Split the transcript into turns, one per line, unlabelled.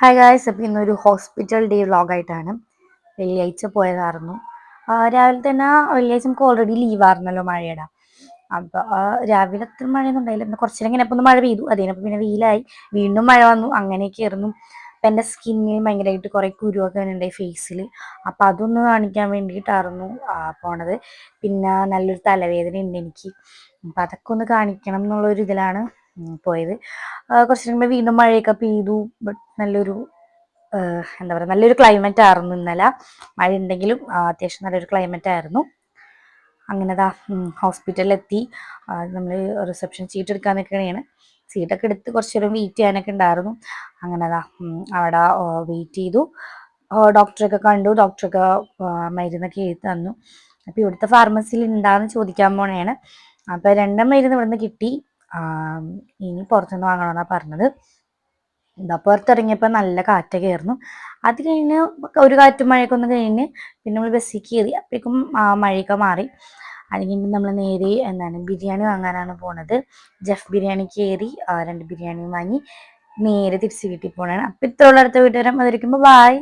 Hi guys, അപ്പോൾ ഇന്നൊരു hospital day വ്ളോഗായിട്ടാണ്. വെള്ളിയാഴ്ച പോയതായിരുന്നു. രാവിലെ തന്നെ വെള്ളിയാഴ്ച നമുക്ക് ഓൾറെഡി ലീവായിരുന്നല്ലോ മഴയുടെ. അപ്പോൾ രാവിലെ അത്ര മഴയൊന്നും ഉണ്ടായില്ല. പിന്നെ കുറച്ച് നേരം ഇങ്ങനെ ഇപ്പോൾ ഒന്ന് മഴ പെയ്തു, അതിനപ്പോൾ പിന്നെ വെയിലായി, വീണ്ടും മഴ വന്നു, അങ്ങനെയൊക്കെ ആയിരുന്നു. അപ്പം എൻ്റെ സ്കിന്നിൽ ഭയങ്കരമായിട്ട് കുറേ കുരുവൊക്കെ ഉണ്ടായി ഫേസിൽ. അപ്പോൾ അതൊന്ന് കാണിക്കാൻ വേണ്ടിയിട്ടായിരുന്നു പോണത്. പിന്നെ നല്ലൊരു തലവേദന ഉണ്ട് എനിക്ക്. അപ്പം അതൊക്കെ ഒന്ന് കാണിക്കണം എന്നുള്ളൊരു ഇതിലാണ് പോയത്. കുറച്ച് കഴിയുമ്പോൾ വീണ്ടും മഴയൊക്കെ പെയ്തു. ബട്ട് നല്ലൊരു എന്താ പറയുക, നല്ലൊരു ക്ലൈമറ്റ് ആയിരുന്നു ഇന്നലെ. മഴ ഉണ്ടെങ്കിലും അത്യാവശ്യം നല്ലൊരു ക്ലൈമറ്റ് ആയിരുന്നു. അങ്ങനെതാ ഹോസ്പിറ്റലിലെത്തി. നമ്മൾ റിസപ്ഷൻ സീറ്റ് എടുക്കാൻ നിൽക്കണേണ്. സീറ്റൊക്കെ എടുത്ത് കുറച്ച് നേരം വെയിറ്റ് ചെയ്യാനൊക്കെ ഉണ്ടായിരുന്നു. അങ്ങനെതാ അവിടെ വെയിറ്റ് ചെയ്തു. ഡോക്ടറൊക്കെ കണ്ടു. ഡോക്ടറൊക്കെ മരുന്നൊക്കെ എഴുതി തന്നു. അപ്പോൾ ഇവിടുത്തെ ഫാർമസിയിൽ ഉണ്ടാന്ന് ചോദിക്കാൻ പോണേണ്. അപ്പോൾ 2 മരുന്ന് ഇവിടുന്ന് കിട്ടി. ഇനി പുറത്തുനിന്ന് വാങ്ങണമെന്നാണ് പറഞ്ഞത്. എന്താ പുറത്തിറങ്ങിയപ്പോൾ നല്ല കാറ്റൊക്കെ ആയിരുന്നു. അത് കഴിഞ്ഞ് ഒരു കാറ്റും മഴയൊക്കെ ഒന്ന് കഴിഞ്ഞ് പിന്നെ നമ്മൾ ബസ്സിൽ കയറി. അപ്പോഴേക്കും മഴയൊക്കെ മാറി. അത് കഴിഞ്ഞ് നമ്മൾ നേരെ ബിരിയാണി വാങ്ങാനാണ് പോണത്. ജഫ് ബിരിയാണി കയറി 2 ബിരിയാണിയും വാങ്ങി നേരെ തിരിച്ച് വീട്ടിൽ പോകണതാണ്. അപ്പോൾ ഇത്രയുള്ള അടുത്ത വീട്ടുകാരും അതിരിക്കുമ്പോൾ ബായ്.